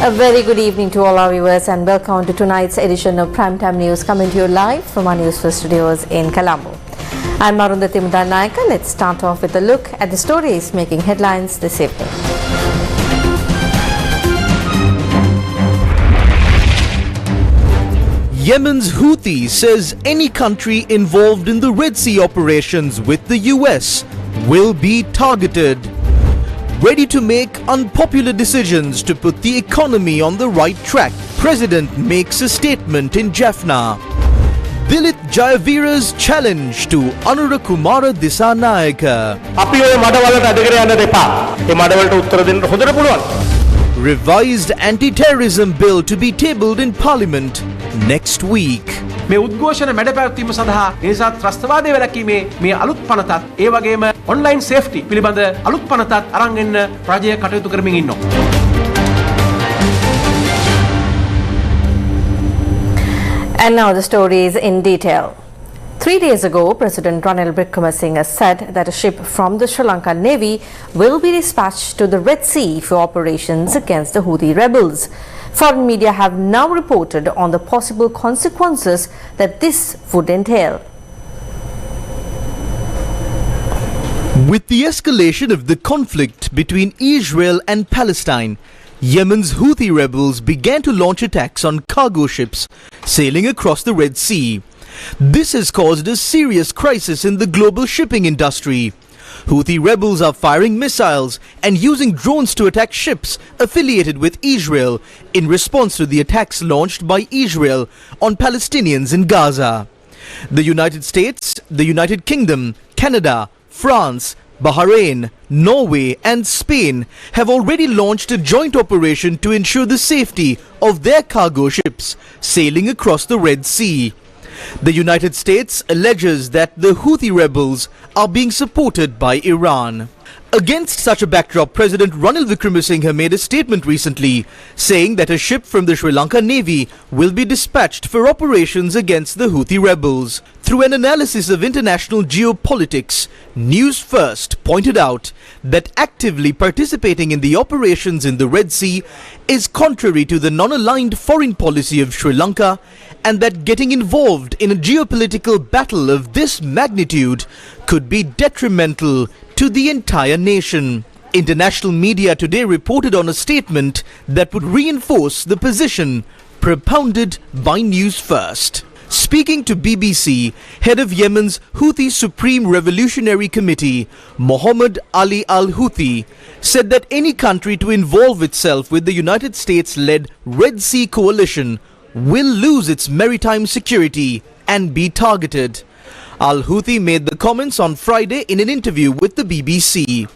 A very good evening to all our viewers and welcome to tonight's edition of Primetime News, coming to you live from our Newsfirst studios in Colombo. I'm Arundhati Mudanayaka. Let's start off with a look at the stories making headlines this evening. Yemen's Houthi says any country involved in the Red Sea operations with the US will be targeted. Ready to make unpopular decisions to put the economy on the right track, President makes a statement in Jaffna. Dilit Jayavira's challenge to Anurakumara Dissanayaka. Revised Anti Terrorism Bill to be tabled in Parliament next week. මේ උද්ඝෝෂණ මැඩපැවැත්වීම සඳහා නිසා ත්‍රස්තවාදය වැළැක්වීමේ මේ අලුත් පනතත් ඒ වගේම online safety පිළිබඳ අලුත් පනතත් අරන් එන්න රජය කටයුතු කරමින් ඉන්නවා. And now the stories in detail. 3 days ago, President Ranil Wickremesinghe said that a ship from the Sri Lankan Navy will be dispatched to the Red Sea for operations against the Houthi rebels. Foreign media have now reported on the possible consequences that this would entail. With the escalation of the conflict between Israel and Palestine, Yemen's Houthi rebels began to launch attacks on cargo ships sailing across the Red Sea. This has caused a serious crisis in the global shipping industry. Houthi rebels are firing missiles and using drones to attack ships affiliated with Israel in response to the attacks launched by Israel on Palestinians in Gaza. The United States, the United Kingdom, Canada, France, Bahrain, Norway and Spain have already launched a joint operation to ensure the safety of their cargo ships sailing across the Red Sea. The United States alleges that the Houthi rebels are being supported by Iran. Against such a backdrop, President Ranil Wickremesinghe made a statement recently saying that a ship from the Sri Lankan Navy will be dispatched for operations against the Houthi rebels. Through an analysis of international geopolitics, Newsfirst pointed out that actively participating in the operations in the Red Sea is contrary to the non-aligned foreign policy of Sri Lanka, and that getting involved in a geopolitical battle of this magnitude could be detrimental to the entire nation. International media today reported on a statement that would reinforce the position propounded by Newsfirst. Speaking to BBC, head of Yemen's Houthi Supreme Revolutionary Committee, Mohammed Ali al-Houthi, said that any country to involve itself with the United States-led Red Sea coalition will lose its maritime security and be targeted. Al-Houthi made the comments on Friday in an interview with the BBC.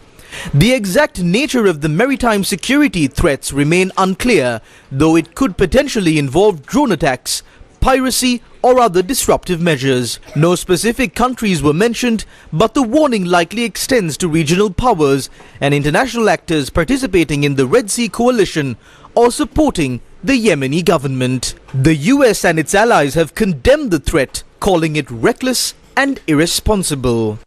The exact nature of the maritime security threats remain unclear, though it could potentially involve drone attacks, piracy or other disruptive measures. No specific countries were mentioned, but the warning likely extends to regional powers and international actors participating in the Red Sea coalition or supporting the Yemeni government. The US and its allies have condemned the threat, calling it reckless and irresponsible.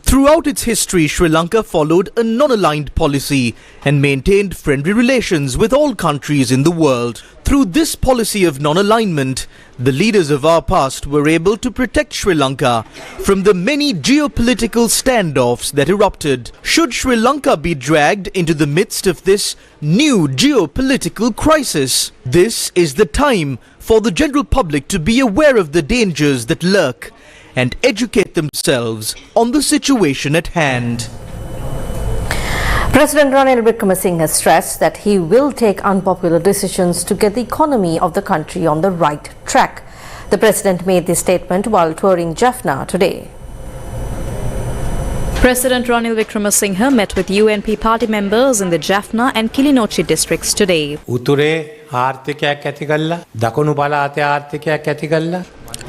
Throughout its history, Sri Lanka followed a non-aligned policy and maintained friendly relations with all countries in the world. Through this policy of non-alignment, the leaders of our past were able to protect Sri Lanka from the many geopolitical standoffs that erupted. Should Sri Lanka be dragged into the midst of this new geopolitical crisis? This is the time for the general public to be aware of the dangers that lurk and educate themselves on the situation at hand. President Ranil Wickremesinghe has stressed that he will take unpopular decisions to get the economy of the country on the right track. The president made this statement while touring Jaffna today. President Ranil Wickremesinghe met with UNP party members in the Jaffna and Kilinochchi districts today.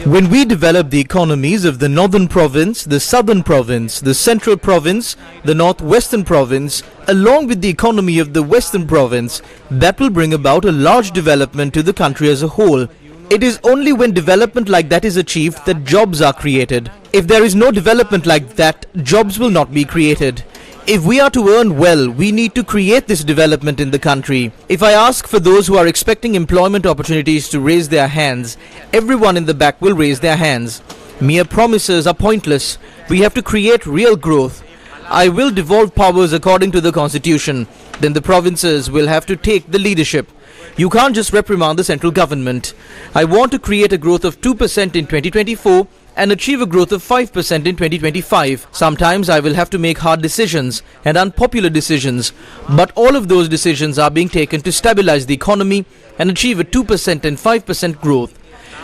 When we develop the economies of the northern province, the southern province, the central province, the northwestern province, along with the economy of the western province, that will bring about a large development to the country as a whole. It is only when development like that is achieved that jobs are created. If there is no development like that, jobs will not be created. If we are to earn well, we need to create this development in the country. If I ask for those who are expecting employment opportunities to raise their hands, everyone in the back will raise their hands. Mere promises are pointless. We have to create real growth. I will devolve powers according to the constitution. Then the provinces will have to take the leadership. You can't just reprimand the central government. I want to create a growth of 2% in 2024 and achieve a growth of 5% in 2025. Sometimes I will have to make hard decisions and unpopular decisions, but all of those decisions are being taken to stabilize the economy and achieve a 2% and 5% growth.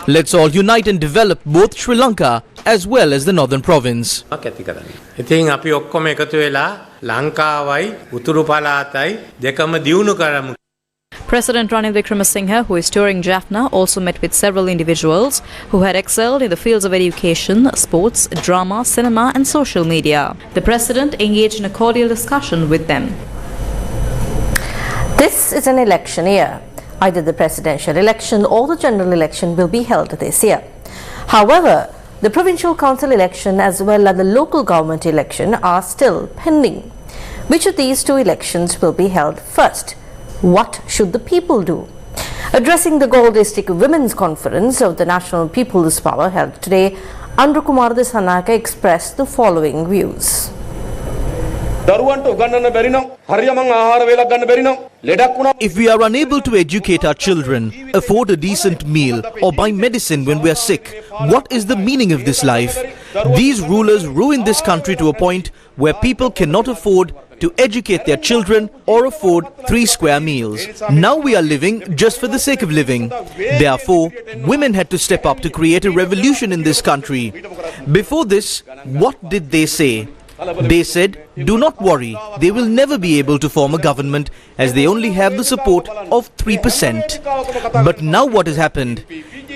Let's all unite and develop both Sri Lanka as well as the northern province. ඉතින් අපි ඔක්කොම එකතු වෙලා ලංකාවයි උතුරු පළාතයි දෙකම දියුණු කරමු. President Ranil Wickremesinghe, who is touring Jaffna, also met with several individuals who had excelled in the fields of education, sports, drama, cinema and social media. The president engaged in a cordial discussion with them. This is an election year. Either the presidential election or the general election will be held this year. However, the provincial council election as well as the local government election are still pending. Which of these two elections will be held first? What should the people do? Addressing the Galle District Women's Conference of the National People's Power held today, Anti Terrorism Bill expressed the following views. If we are unable to educate our children, afford a decent meal or buy medicine when we are sick, what is the meaning of this life? These rulers ruin this country to a point where people cannot afford to educate their children or afford 3 square meals. Now we are living just for the sake of living. Therefore, women had to step up to create a revolution in this country. Before this, what did they say? They said, do not worry, they will never be able to form a government as they only have the support of 3%. But now what has happened?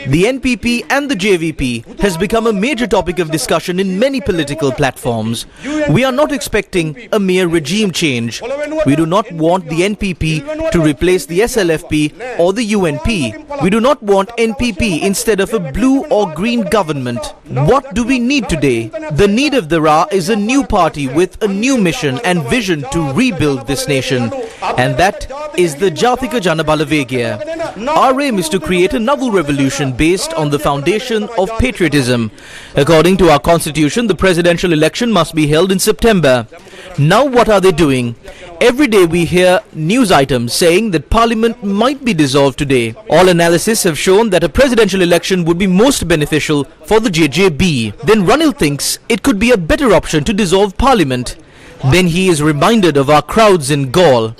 The NPP and the JVP has become a major topic of discussion in many political platforms. We are not expecting a mere regime change. We do not want the NPP to replace the SLFP or the UNP. We do not want NPP instead of a blue or green government. What do we need today? The need of the hour is a new party with a new mission and vision to rebuild this nation. And that is the Jatika Janabala Vegya. Our aim is to create a novel revolution based on the foundation of patriotism. According to our constitution, the presidential election must be held in September. Now what are they doing? Every day we hear news items saying that parliament might be dissolved today. All analysis have shown that a presidential election would be most beneficial for the JJB. Then Ranil thinks it could be a better option to dissolve parliament. Then he is reminded of our crowds in Galle.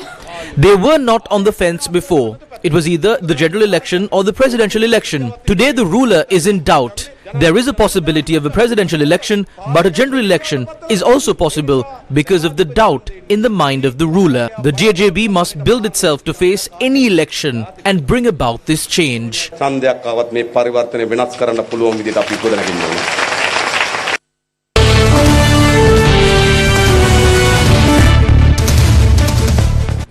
They were not on the fence before. It was either the general election or the presidential election. Today the ruler is in doubt. There is a possibility of a presidential election, but a general election is also possible because of the doubt in the mind of the ruler. The JJB must build itself to face any election and bring about this change.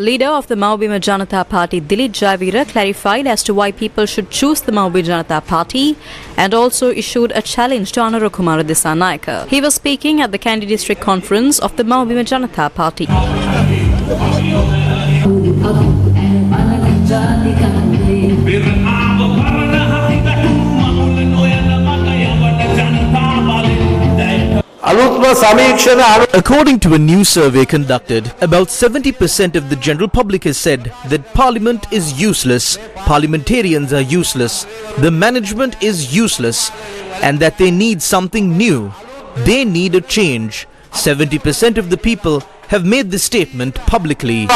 Leader of the Maubima Janata Party, Dilip Jayavira, clarified as to why people should choose the Maubima Janata Party and also issued a challenge to Anurukumara Dissanayake. He was speaking at the Kandy District Conference of the Maubima Janata Party. According to a new survey conducted, about 70% of the general public has said that parliament is useless, parliamentarians are useless, the management is useless, and that they need something new. They need a change. 70% of the people have made this statement publicly.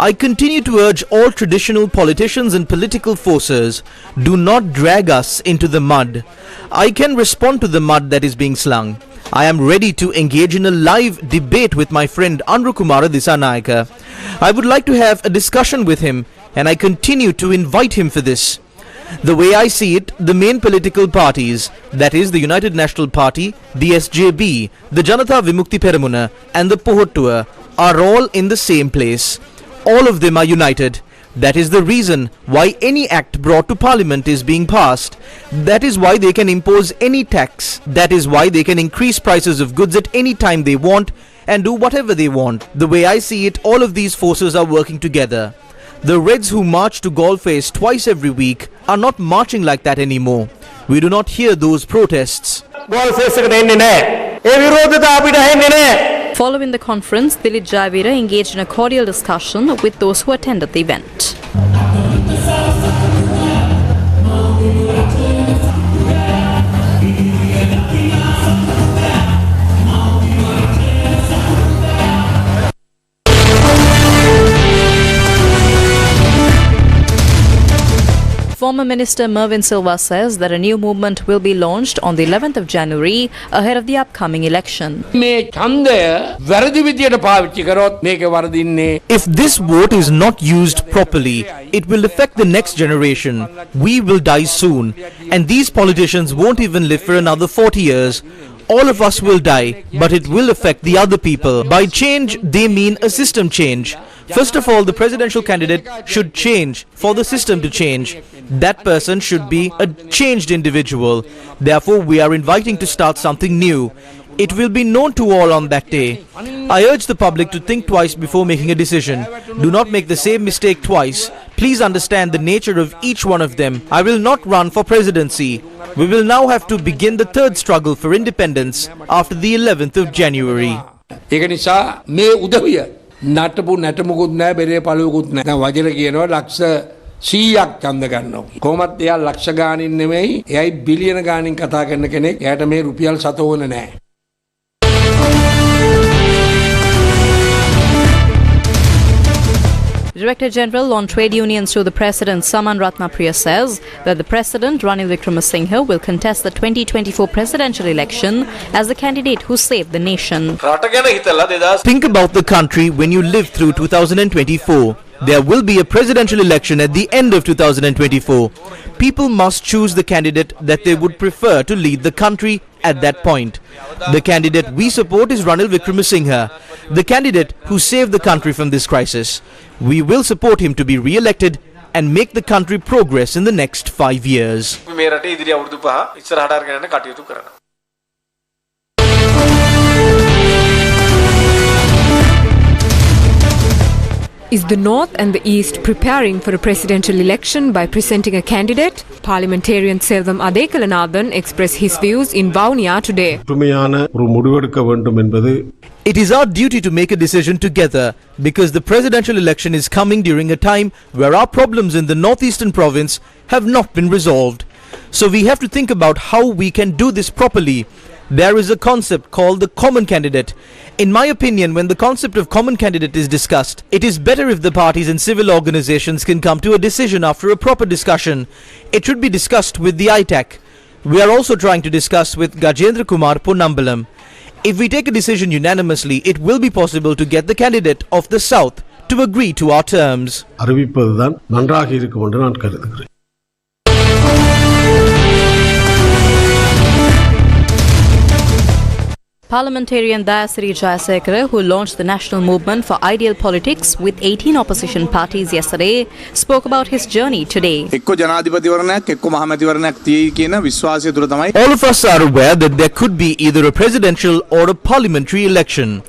I continue to urge all traditional politicians and political forces, do not drag us into the mud. I can respond to the mud that is being slung. I am ready to engage in a live debate with my friend Anurukumara Dissanayake. I would like to have a discussion with him, and I continue to invite him for this. The way I see it, the main political parties, that is the United National Party, the SJB, the Janata Vimukti Peramuna and the Pohottua, are all in the same place. All of them are united. That is the reason why any act brought to Parliament is being passed. That is why they can impose any tax. That is why they can increase prices of goods at any time they want and do whatever they want. The way I see it, all of these forces are working together. The Reds who march to Galface twice every week are not marching like that anymore. We do not hear those protests. Following the conference, Dilip Jayavira engaged in a cordial discussion with those who attended the event. Former Minister Mervyn Silva says that a new movement will be launched on the 11th of January ahead of the upcoming election. If this vote is not used properly, it will affect the next generation. We will die soon, and these politicians won't even live for another 40 years. All of us will die, but it will affect the other people. By change, they mean a system change. First of all, the presidential candidate should change for the system to change. That person should be a changed individual. Therefore, we are inviting to start something new. It will be known to all on that day. I urge the public to think twice before making a decision. Do not make the same mistake twice. Please understand the nature of each one of them. I will not run for presidency. We will now have to begin the third struggle for independence after the 11th of January. නටපු නැටමුකුත් නැහැ බෙරේ පළුවකුත් නැහැ. දැන් වජිර කියනවා ලක්ෂ 100ක් ඡන්ද ගන්නවා. කොහොමත් එයා ලක්ෂ ගාණින් නෙමෙයි එයයි බිලියන ගාණින් කතා කරන කෙනෙක්. එයාට මේ රුපියල් සතෝන නැහැ. Director General on Trade Unions to the President Saman Ratnapriya says that the President Ranil Wickremesinghe will contest the 2024 presidential election as the candidate who saved the nation. Think about the country when you live through 2024. There will be a presidential election at the end of 2024. People must choose the candidate that they would prefer to lead the country at that point. The candidate we support is Ranil Wickremesinghe, the candidate who saved the country from this crisis. We will support him to be re-elected and make the country progress in the next 5 years. Is the North and the East preparing for a presidential election by presenting a candidate? Parliamentarian Selvam Adekalanathan expressed his views in Vaunia today. It is our duty to make a decision together because the presidential election is coming during a time where our problems in the northeastern province have not been resolved. So we have to think about how we can do this properly. There is a concept called the common candidate. In my opinion, when the concept of common candidate is discussed, it is better if the parties and civil organizations can come to a decision after a proper discussion. It should be discussed with the ITAC. We are also trying to discuss with Gajendra Kumar Ponnambalam. If we take a decision unanimously, it will be possible to get the candidate of the South to agree to our terms. Parliamentarian Dayasiri Jayasekara, who launched the National Movement for Ideal Politics with 18 opposition parties yesterday, spoke about his journey today. All of us are aware that there could be either a presidential or a parliamentary election.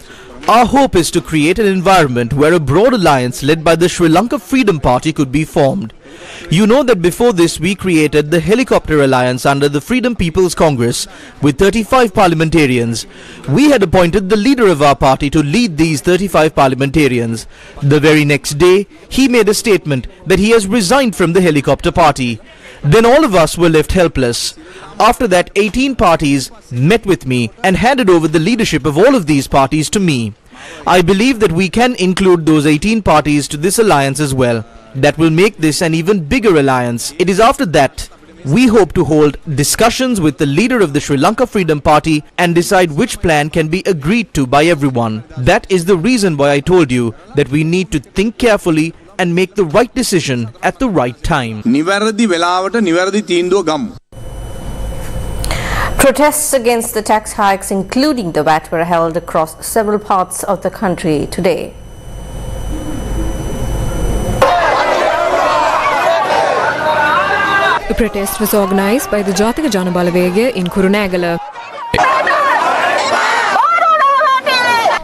Our hope is to create an environment where a broad alliance led by the Sri Lanka Freedom Party could be formed. You know that before this we created the Helicopter Alliance under the Freedom People's Congress with 35 parliamentarians. We had appointed the leader of our party to lead these 35 parliamentarians. The very next day, he made a statement that he has resigned from the Helicopter Party. Then all of us were left helpless. After that, 18 parties met with me and handed over the leadership of all of these parties to me. I believe that we can include those 18 parties to this alliance as well. That will make this an even bigger alliance. It is after that we hope to hold discussions with the leader of the Sri Lanka Freedom Party and decide which plan can be agreed to by everyone. That is the reason why I told you that we need to think carefully and make the right decision at the right time. Protests against the tax hikes, including the VAT, were held across several parts of the country today. The protest was organised by the Jatika Jana Balawega in Kurunegala.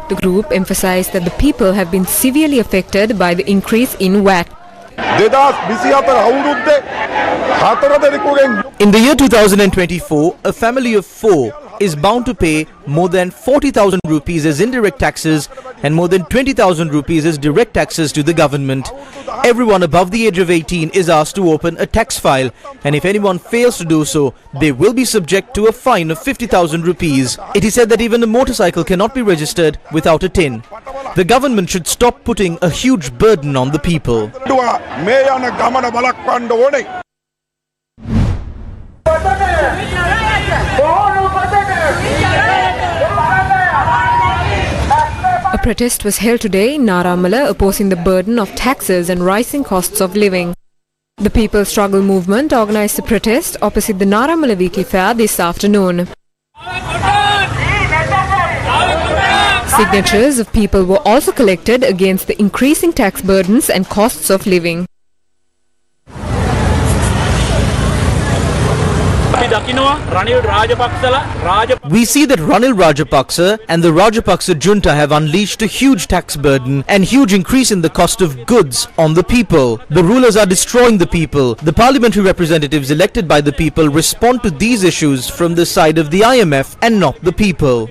The group emphasised that the people have been severely affected by the increase in VAT. In the year 2024, a family of 4 is bound to pay more than 40,000 rupees as indirect taxes and more than 20,000 rupees as direct taxes to the government. Everyone above the age of 18 is asked to open a tax file, and if anyone fails to do so, they will be subject to a fine of 50,000 rupees. It is said that even a motorcycle cannot be registered without a tin. The government should stop putting a huge burden on the people. A protest was held today in Naramala opposing the burden of taxes and rising costs of living. The People's Struggle Movement organised the protest opposite the Naramala Weekly Fair this afternoon. Signatures of people were also collected against the increasing tax burdens and costs of living. We see that Ranil Rajapaksa and the Rajapaksa junta have unleashed a huge tax burden and huge increase in the cost of goods on the people. The rulers are destroying the people. The parliamentary representatives elected by the people respond to these issues from the side of the IMF and not the people.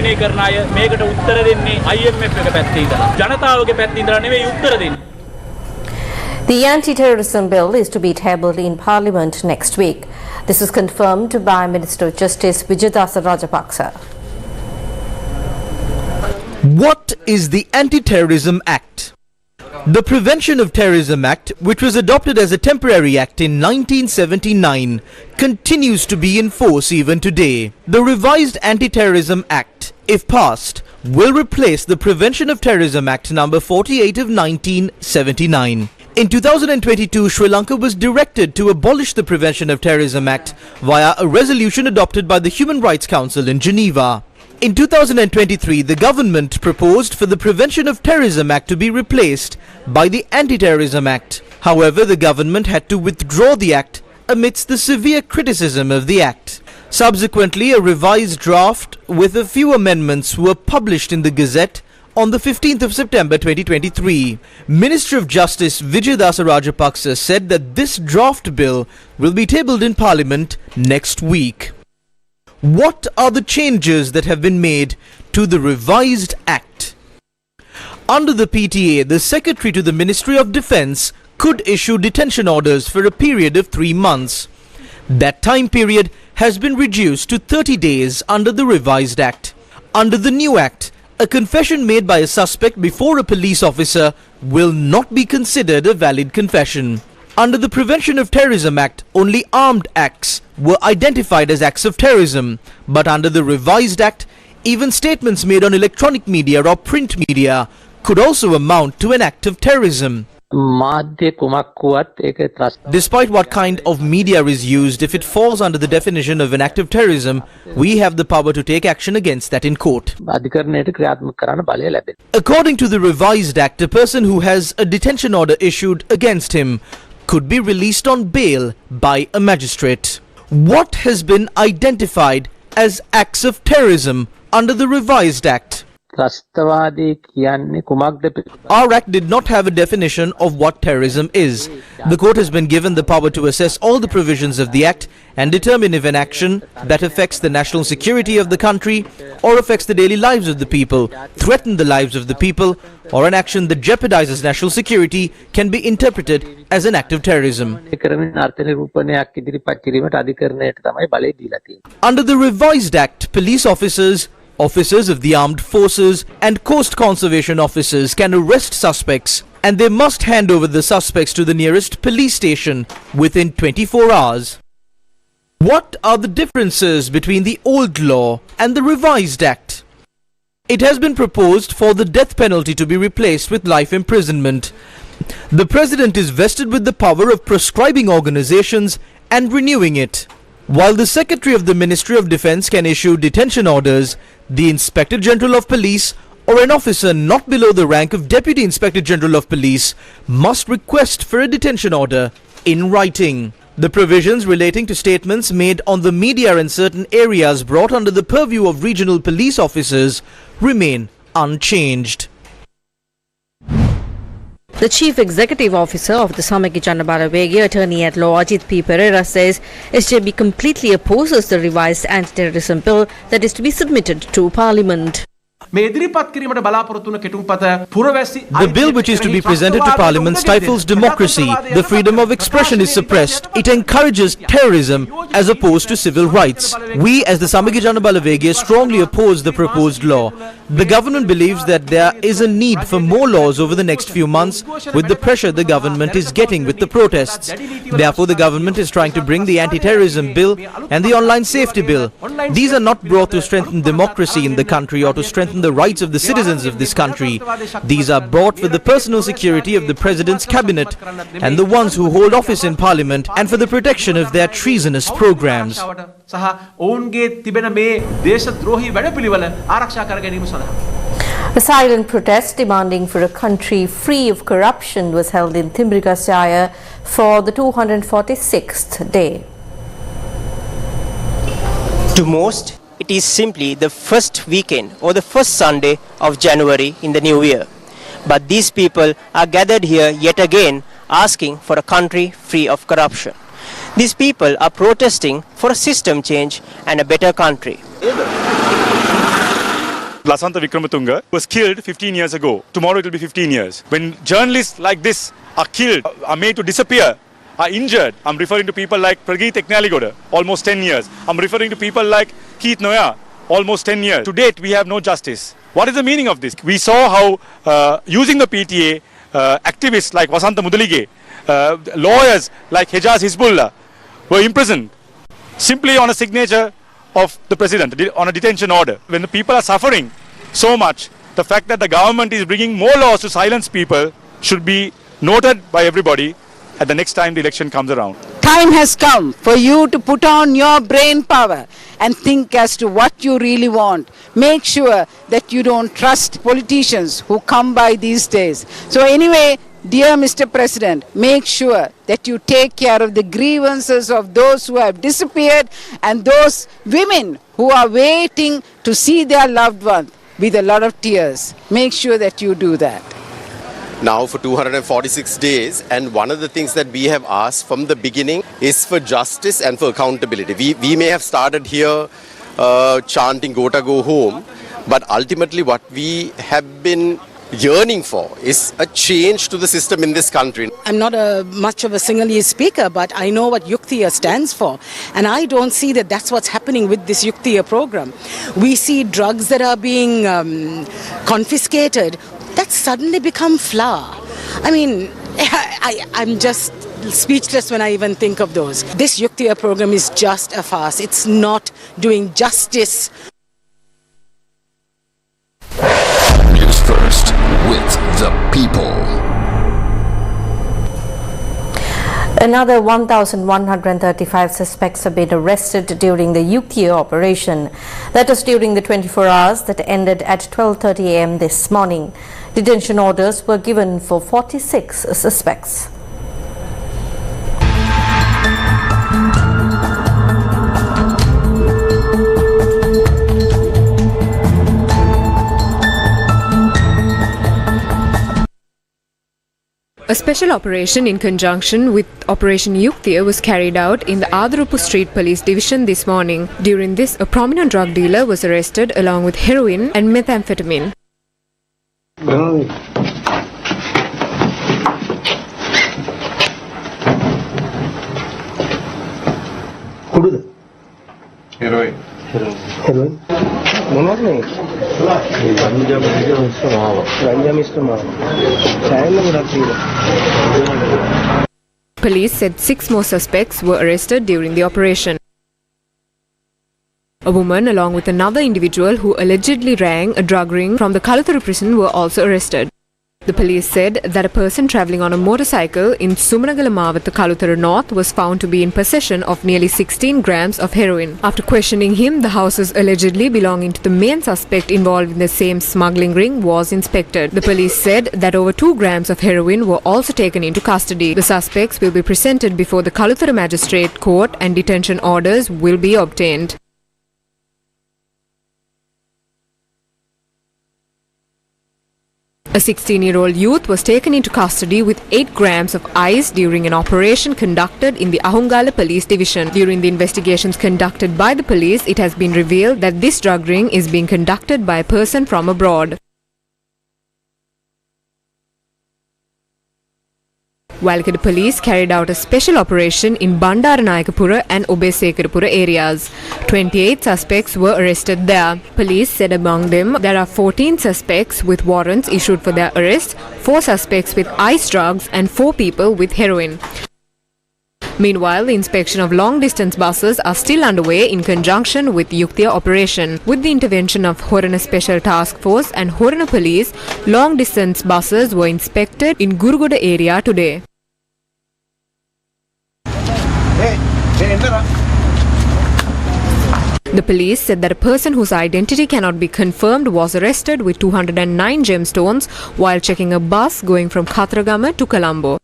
The Anti Terrorism Bill is to be tabled in Parliament next week. This is confirmed by Minister of Justice Vijayadasa Rajapaksa. What is the Anti Terrorism Act? The Prevention of Terrorism Act, which was adopted as a temporary act in 1979, continues to be in force even today. The revised Anti Terrorism Act, if passed, will replace the Prevention of Terrorism Act number 48 of 1979. In 2022, Sri Lanka was directed to abolish the Prevention of Terrorism Act via a resolution adopted by the Human Rights Council in Geneva. In 2023, the government proposed for the Prevention of Terrorism Act to be replaced by the Anti Terrorism Act. However, the government had to withdraw the act amidst the severe criticism of the act. Subsequently, a revised draft with a few amendments were published in the Gazette on the 15th of September 2023. Minister of Justice Vijayadasa Rajapaksa said that this draft bill will be tabled in Parliament next week. What are the changes that have been made to the revised act? Under the PTA, the Secretary to the Ministry of Defence could issue detention orders for a period of 3 months. That time period has been reduced to 30 days under the revised act. Under the new act, a confession made by a suspect before a police officer will not be considered a valid confession. Under the Prevention of Terrorism Act, only armed acts were identified as acts of terrorism. But under the revised act, even statements made on electronic media or print media could also amount to an act of terrorism. Despite what kind of media is used, if it falls under the definition of an act of terrorism, we have the power to take action against that in court. According to the revised act, a person who has a detention order issued against him could be released on bail by a magistrate. What has been identified as acts of terrorism under the revised act? Our act did not have a definition of what terrorism is. The court has been given the power to assess all the provisions of the act and determine if an action that affects the national security of the country or affects the daily lives of the people, threatens the lives of the people, or an action that jeopardizes national security can be interpreted as an act of terrorism. Under the revised act, police officers, officers of the armed forces and coast conservation officers can arrest suspects, and they must hand over the suspects to the nearest police station within 24 hours. What are the differences between the old law and the revised act? It has been proposed for the death penalty to be replaced with life imprisonment. The President is vested with the power of proscribing organizations and renewing it. While the Secretary of the Ministry of Defence can issue detention orders, the Inspector General of Police or an officer not below the rank of Deputy Inspector General of Police must request for a detention order in writing. The provisions relating to statements made on the media in certain areas brought under the purview of regional police officers remain unchanged. The Chief Executive Officer of the Samagi Janabalawege, Attorney at Law Ajit P. Pereira, says SJB completely opposes the revised Anti Terrorism Bill that is to be submitted to Parliament. The bill which is to be presented to Parliament stifles democracy. The freedom of expression is suppressed. It encourages terrorism as opposed to civil rights. We as the Samagi Janabalawege strongly oppose the proposed law. The government believes that there is a need for more laws over the next few months with the pressure the government is getting with the protests. Therefore, the government is trying to bring the Anti Terrorism Bill and the Online Safety Bill. These are not brought to strengthen democracy in the country or to strengthen the rights of the citizens of this country. These are brought for the personal security of the President's cabinet and the ones who hold office in Parliament and for the protection of their treasonous programs. A silent protest demanding for a country free of corruption was held in Timbrikasaya for the 246th day. To most, it is simply the first weekend or the first Sunday of January in the new year. But these people are gathered here yet again asking for a country free of corruption. These people are protesting for a system change and a better country. Lasantha Vikramatunga was killed 15 years ago. Tomorrow it will be 15 years. When journalists like this are killed, are made to disappear, are injured, I'm referring to people like Prageet Eknaligoda, almost 10 years. I'm referring to people like Keith Noya, almost 10 years. To date, we have no justice. What is the meaning of this? We saw how using the PTA, activists like Vasantha Mudalige, lawyers like Hejaz Hizbullah were imprisoned simply on a signature of the president, on a detention order. When the people are suffering so much, the fact that the government is bringing more laws to silence people should be noted by everybody at the next time the election comes around. Time has come for you to put on your brain power and think as to what you really want. Make sure that you don't trust politicians who come by these days. So anyway, dear Mr. President, make sure that you take care of the grievances of those who have disappeared and those women who are waiting to see their loved ones with a lot of tears. Make sure that you do that. Now for 246 days, and one of the things that we have asked from the beginning is for justice and for accountability. We may have started here chanting "Gota go home," but ultimately what we have been yearning for is a change to the system in this country. I'm not much of a Sinhalese speaker, but I know what Yuktiya stands for. And I don't see that that's what's happening with this Yuktiya program. We see drugs that are being confiscated that suddenly become flour. I mean, I'm just speechless when I even think of those. This Yuktiya program is just a farce. It's not doing justice. Newsfirst with the people. Another 1,135 suspects have been arrested during the Yuktiya operation. That was during the 24 hours that ended at 12:30 a.m. this morning. Detention orders were given for 46 suspects. A special operation in conjunction with Operation Yuktiya was carried out in the Adrupu Street Police Division this morning. During this, a prominent drug dealer was arrested along with heroin and methamphetamine. Heroin. Heroin? මොනවද මේ? ගංජා mister මාව. සෑහෙන ගොඩක් තියෙනවා. Police said 6 more suspects were arrested during the operation. A woman along with another individual who allegedly rang a drug ring from the Kalathuru prison were also arrested. The police said that a person travelling on a motorcycle in Sumanagala Mawatha Kalutara North was found to be in possession of nearly 16 grams of heroin. After questioning him, the houses allegedly belonging to the main suspect involved in the same smuggling ring was inspected. The police said that over 2 grams of heroin were also taken into custody. The suspects will be presented before the Kalutara Magistrate Court and detention orders will be obtained. A 16-year-old youth was taken into custody with 8 grams of ice during an operation conducted in the Ahungala Police Division. During the investigations conducted by the police, it has been revealed that this drug ring is being conducted by a person from abroad. Walakada police carried out a special operation in Bandaranayakapura and Obesekarapura areas. 28 suspects were arrested there. Police said among them there are 14 suspects with warrants issued for their arrest, 4 suspects with ice drugs and 4 people with heroin. Meanwhile, the inspection of long-distance buses are still underway in conjunction with Yuka operation. With the intervention of Horana Special Task Force and Horana Police, long-distance buses were inspected in Gurugoda area today. The police said that a person whose identity cannot be confirmed was arrested with 209 gemstones while checking a bus going from Kathragama to Colombo.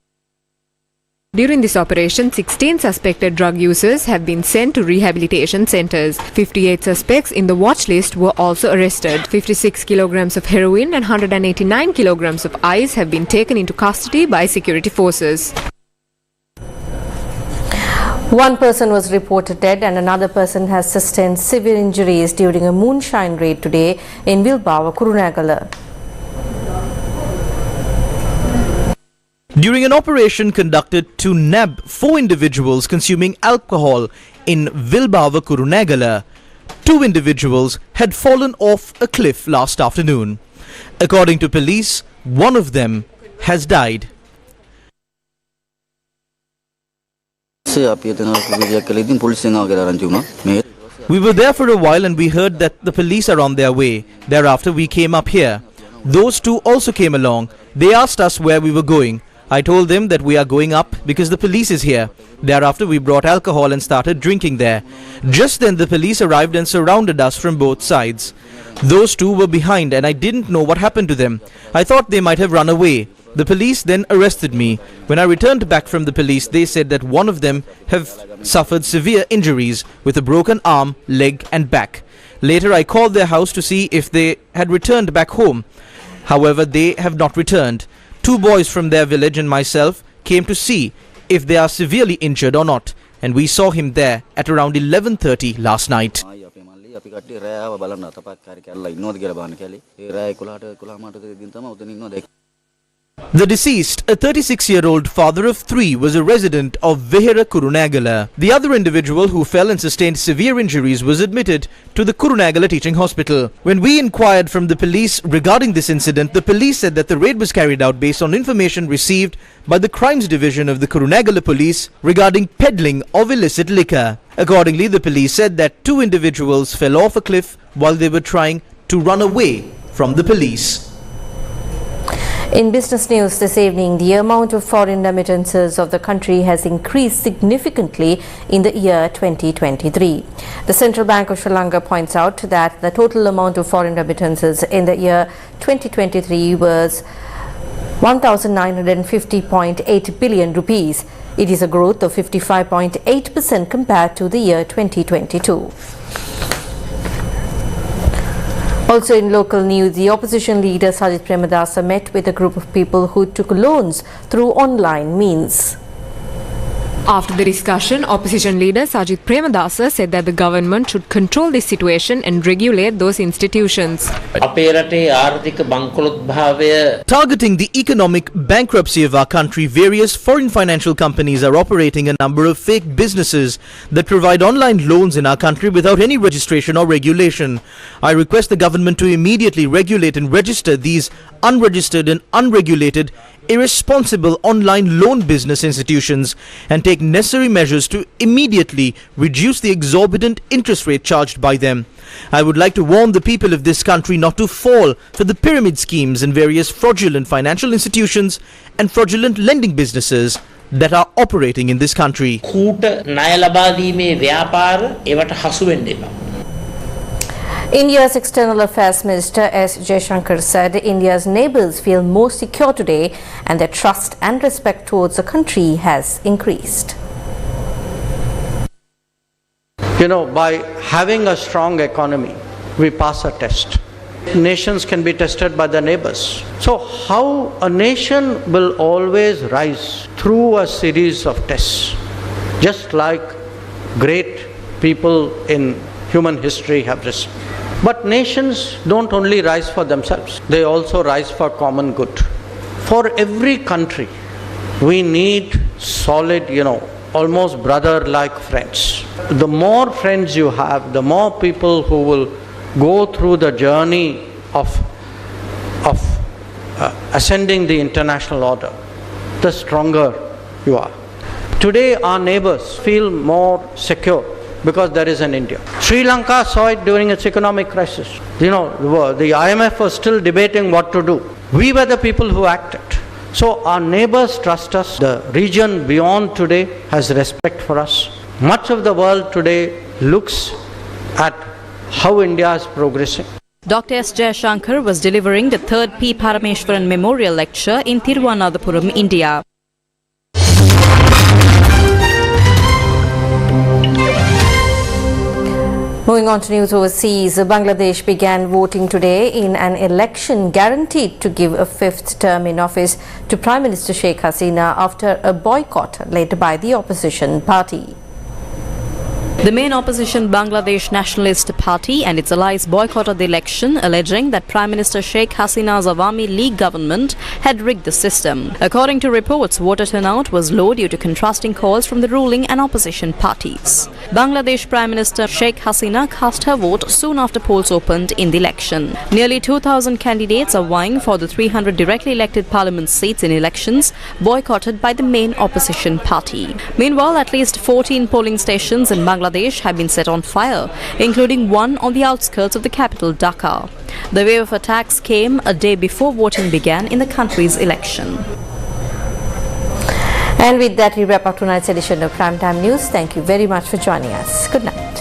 During this operation, 16 suspected drug users have been sent to rehabilitation centers. 58 suspects in the watch list were also arrested. 56 kilograms of heroin and 189 kilograms of ice have been taken into custody by security forces. One person was reported dead and another person has sustained severe injuries during a moonshine raid today in Vilbawa, Kurunegala. During an operation conducted to nab 4 individuals consuming alcohol in Vilbawa, Kurunegala, 2 individuals had fallen off a cliff last afternoon. According to police, one of them has died. We were there for a while and we heard that the police are on their way. Thereafter we came up here. Those 2 also came along. They asked us where we were going. I told them that we are going up because the police is here. Thereafter we brought alcohol and started drinking there. Just then the police arrived and surrounded us from both sides. Those 2 were behind and I didn't know what happened to them. I thought they might have run away. The police then arrested me. When I returned back from the police, they said that one of them have suffered severe injuries with a broken arm, leg and back. Later I called their house to see if they had returned back home. However, they have not returned. 2 boys from their village and myself came to see if they are severely injured or not, and we saw him there at around 11:30 last night. The deceased, a 36-year-old father of 3, was a resident of Vihera, Kurunegala. The other individual who fell and sustained severe injuries was admitted to the Kurunegala Teaching Hospital. When we inquired from the police regarding this incident, the police said that the raid was carried out based on information received by the Crimes Division of the Kurunegala Police regarding peddling of illicit liquor. Accordingly, the police said that 2 individuals fell off a cliff while they were trying to run away from the police. In business news this evening, the amount of foreign remittances of the country has increased significantly in the year 2023. The Central Bank of Sri Lanka points out that the total amount of foreign remittances in the year 2023 was 1,950.8 billion rupees. It is a growth of 55.8% compared to the year 2022. Also in local news, the opposition leader Sajith Premadasa met with a group of people who took loans through online means. After the discussion, opposition leader Sajith Premadasa said that the government should control this situation and regulate those institutions. Targeting the economic bankruptcy of our country, various foreign financial companies are operating a number of fake businesses that provide online loans in our country without any registration or regulation. I request the government to immediately regulate and register these unregistered and unregulated irresponsible online loan business institutions and take necessary measures to immediately reduce the exorbitant interest rate charged by them. I would like to warn the people of this country not to fall for the pyramid schemes and various fraudulent financial institutions and fraudulent lending businesses that are operating in this country. India's External Affairs Minister S said India's neighbours feel more secure today and their trust and respect towards the country has increased. You know, by having a strong economy, we pass a test. Nations can be tested by their neighbors. So how a nation will always rise through a series of tests, just like great people in human history have risen. But nations don't only rise for themselves, they also rise for common good. For every country, we need solid, almost brother-like friends. The more friends you have, the more people who will go through the journey of ascending the international order, the stronger you are. Today our neighbors feel more secure because there is an India. Sri Lanka saw it during its economic crisis. The IMF was still debating what to do. We were the people who acted. So our neighbors trust us. The region beyond today has respect for us. Much of the world today looks at how India is progressing. Dr. S. Jayashankar was delivering the 3rd P. Parameshwaran Memorial Lecture in Thiruvananthapuram, India. Moving on to news overseas, Bangladesh began voting today in an election guaranteed to give a 5th term in office to Prime Minister Sheikh Hasina after a boycott led by the opposition party. The main opposition Bangladesh Nationalist Party and its allies boycotted the election, alleging that Prime Minister Sheikh Hasina's Awami League government had rigged the system. According to reports, voter turnout was low due to contrasting calls from the ruling and opposition parties. Bangladesh Prime Minister Sheikh Hasina cast her vote soon after polls opened in the election. Nearly 2,000 candidates are vying for the 300 directly elected parliament seats in elections boycotted by the main opposition party. Meanwhile, at least 14 polling stations in Bangladesh have been set on fire, including one on the outskirts of the capital, Dhaka. The wave of attacks came a day before voting began in the country's election. And with that, we wrap up tonight's edition of Primetime News. Thank you very much for joining us. Good night.